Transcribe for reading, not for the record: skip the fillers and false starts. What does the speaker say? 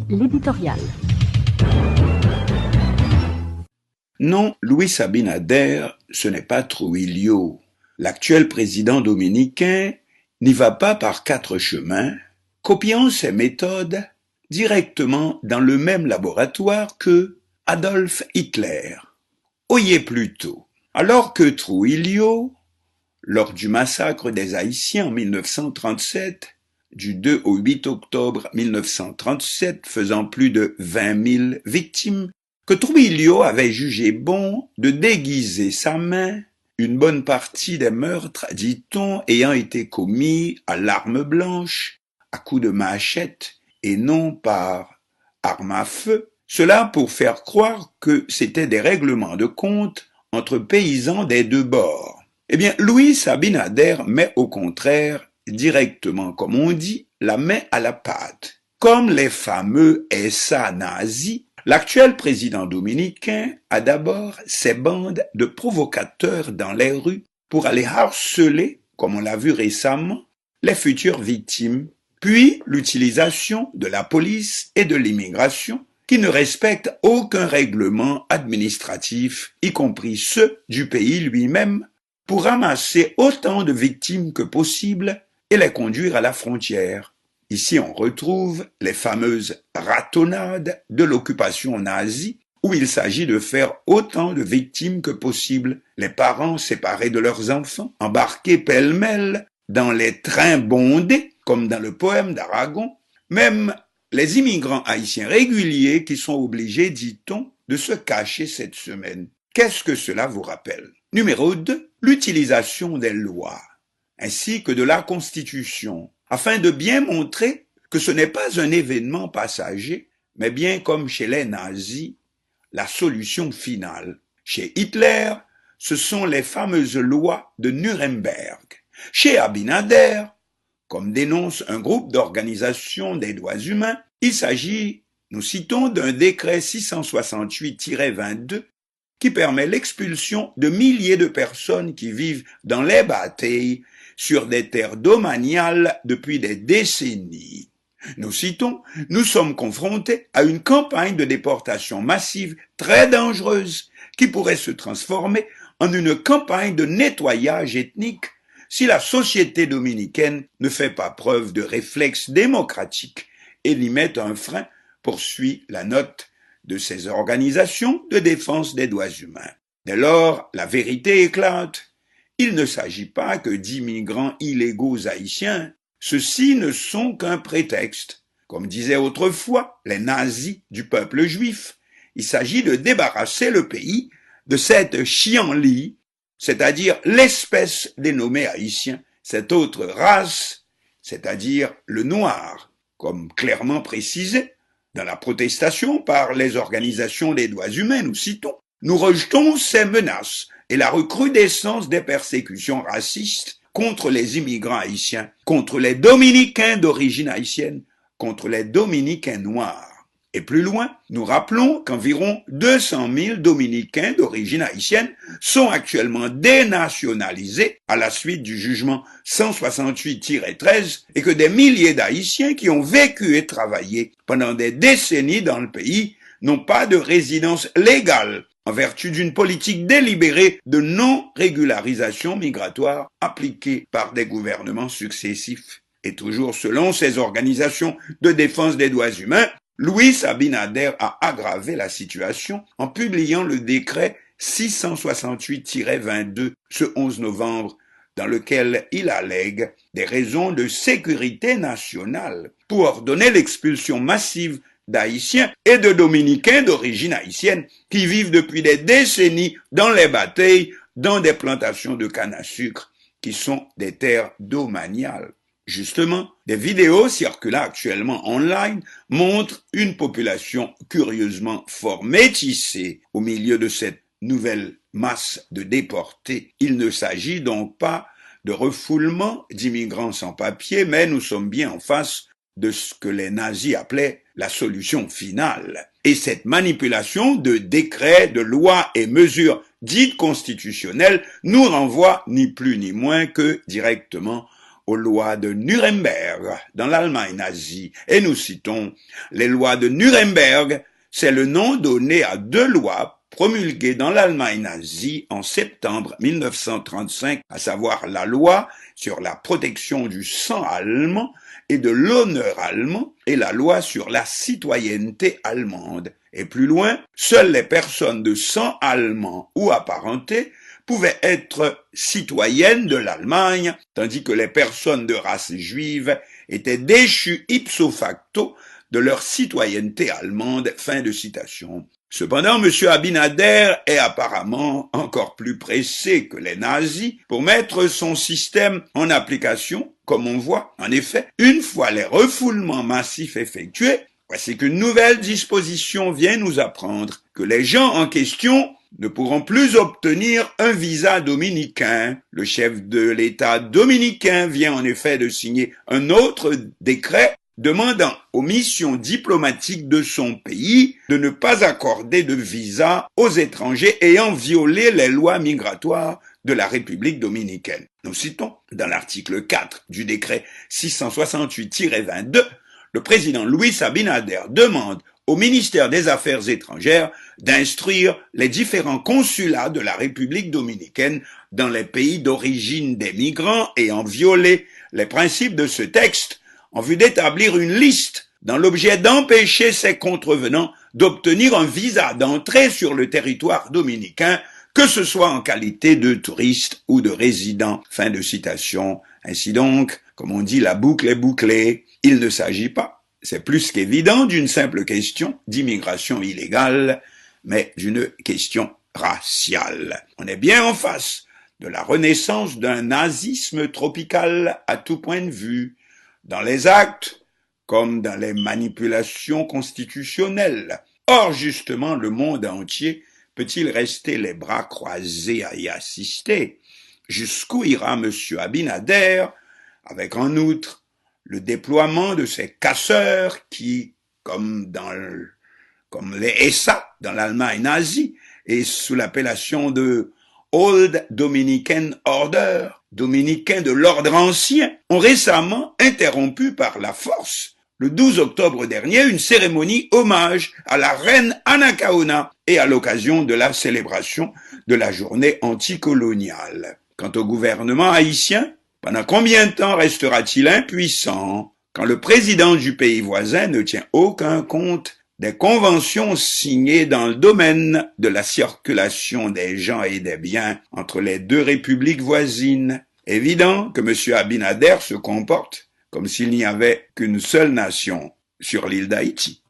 L'éditorial. Non, Louis Abinader, ce n'est pas Trujillo. L'actuel président dominicain n'y va pas par 4 chemins, copiant ses méthodes directement dans le même laboratoire que Adolf Hitler. Oyez plutôt, alors que Trujillo, lors du massacre des Haïtiens en 1937, du 2 au 8 octobre 1937, faisant plus de 20 000 victimes, que Trujillo avait jugé bon de déguiser sa main, une bonne partie des meurtres, dit-on, ayant été commis à l'arme blanche, à coups de machette, et non par arme à feu, cela pour faire croire que c'était des règlements de compte entre paysans des deux bords. Eh bien, Louis Abinader met au contraire, directement comme on dit, la main à la pâte. Comme les fameux SA nazis, l'actuel président dominicain a d'abord ses bandes de provocateurs dans les rues pour aller harceler, comme on l'a vu récemment, les futures victimes, puis l'utilisation de la police et de l'immigration qui ne respectent aucun règlement administratif, y compris ceux du pays lui-même, pour ramasser autant de victimes que possible et les conduire à la frontière. Ici, on retrouve les fameuses ratonnades de l'occupation nazie, où il s'agit de faire autant de victimes que possible, les parents séparés de leurs enfants, embarqués pêle-mêle dans les trains bondés, comme dans le poème d'Aragon, même les immigrants haïtiens réguliers qui sont obligés, dit-on, de se cacher cette semaine. Qu'est-ce que cela vous rappelle? Numéro 2, l'utilisation des lois, ainsi que de la Constitution, afin de bien montrer que ce n'est pas un événement passager, mais bien comme chez les nazis, la solution finale. Chez Hitler, ce sont les fameuses lois de Nuremberg. Chez Abinader, comme dénonce un groupe d'organisations des droits humains, il s'agit, nous citons, d'un décret 668-22 qui permet l'expulsion de milliers de personnes qui vivent dans les batailles sur des terres domaniales depuis des décennies. Nous citons, nous sommes confrontés à une campagne de déportation massive très dangereuse qui pourrait se transformer en une campagne de nettoyage ethnique si la société dominicaine ne fait pas preuve de réflexe démocratique et n'y met un frein, poursuit la note de ces organisations de défense des droits humains. Dès lors, la vérité éclate. Il ne s'agit pas que d'immigrants illégaux haïtiens. Ceux-ci ne sont qu'un prétexte. Comme disaient autrefois les nazis du peuple juif, il s'agit de débarrasser le pays de cette chienlit, c'est-à-dire l'espèce dénommée haïtien, cette autre race, c'est-à-dire le noir, comme clairement précisé dans la protestation par les organisations des droits humains, nous citons. Nous rejetons ces menaces et la recrudescence des persécutions racistes contre les immigrants haïtiens, contre les Dominicains d'origine haïtienne, contre les Dominicains noirs. Et plus loin, nous rappelons qu'environ 200 000 Dominicains d'origine haïtienne sont actuellement dénationalisés à la suite du jugement 168-13 et que des milliers d'Haïtiens qui ont vécu et travaillé pendant des décennies dans le pays n'ont pas de résidence légale en vertu d'une politique délibérée de non-régularisation migratoire appliquée par des gouvernements successifs. Et toujours selon ces organisations de défense des droits humains, Louis Abinader a aggravé la situation en publiant le décret 668-22 ce 11 novembre, dans lequel il allègue des raisons de sécurité nationale pour ordonner l'expulsion massive d'Haïtiens et de Dominicains d'origine haïtienne qui vivent depuis des décennies dans les batailles, dans des plantations de canne à sucre qui sont des terres domaniales. Justement, des vidéos circulant actuellement online montrent une population curieusement fort métissée au milieu de cette nouvelle masse de déportés. Il ne s'agit donc pas de refoulement d'immigrants sans papier, mais nous sommes bien en face de ce que les nazis appelaient la solution finale. Et cette manipulation de décrets, de lois et mesures dites constitutionnelles nous renvoie ni plus ni moins que directement aux lois de Nuremberg dans l'Allemagne nazie. Et nous citons les lois de Nuremberg, c'est le nom donné à deux lois promulguées dans l'Allemagne nazie en septembre 1935, à savoir la loi sur la protection du sang allemand et de l'honneur allemand et la loi sur la citoyenneté allemande. Et plus loin, seules les personnes de sang allemand ou apparentées pouvaient être citoyennes de l'Allemagne, tandis que les personnes de race juive étaient déchues ipso facto de leur citoyenneté allemande. Fin de citation. Cependant, M. Abinader est apparemment encore plus pressé que les nazis pour mettre son système en application, comme on voit. En effet, une fois les refoulements massifs effectués, voici qu'une nouvelle disposition vient nous apprendre que les gens en question ne pourront plus obtenir un visa dominicain. Le chef de l'État dominicain vient en effet de signer un autre décret demandant aux missions diplomatiques de son pays de ne pas accorder de visa aux étrangers ayant violé les lois migratoires de la République dominicaine. Nous citons dans l'article 4 du décret 668-22, le président Luis Abinader demande au ministère des Affaires étrangères d'instruire les différents consulats de la République dominicaine dans les pays d'origine des migrants ayant violé les principes de ce texte en vue d'établir une liste dans l'objet d'empêcher ces contrevenants d'obtenir un visa d'entrée sur le territoire dominicain, que ce soit en qualité de touriste ou de résident. Fin de citation. Ainsi donc, comme on dit, la boucle est bouclée. Il ne s'agit pas, c'est plus qu'évident, d'une simple question d'immigration illégale, mais d'une question raciale. On est bien en face de la renaissance d'un nazisme tropical à tout point de vue, dans les actes comme dans les manipulations constitutionnelles. Or, justement, le monde entier peut-il rester les bras croisés à y assister? Jusqu'où ira M. Abinader, avec en outre le déploiement de ces casseurs qui, comme les SA dans l'Allemagne nazie, et sous l'appellation de Old Dominican Order, dominicains de l'ordre ancien, ont récemment interrompu par la force, le 12 octobre dernier, une cérémonie hommage à la reine Anacaona et à l'occasion de la célébration de la journée anticoloniale. Quant au gouvernement haïtien, pendant combien de temps restera-t-il impuissant quand le président du pays voisin ne tient aucun compte des conventions signées dans le domaine de la circulation des gens et des biens entre les deux républiques voisines? Évident que M. Abinader se comporte comme s'il n'y avait qu'une seule nation sur l'île d'Haïti.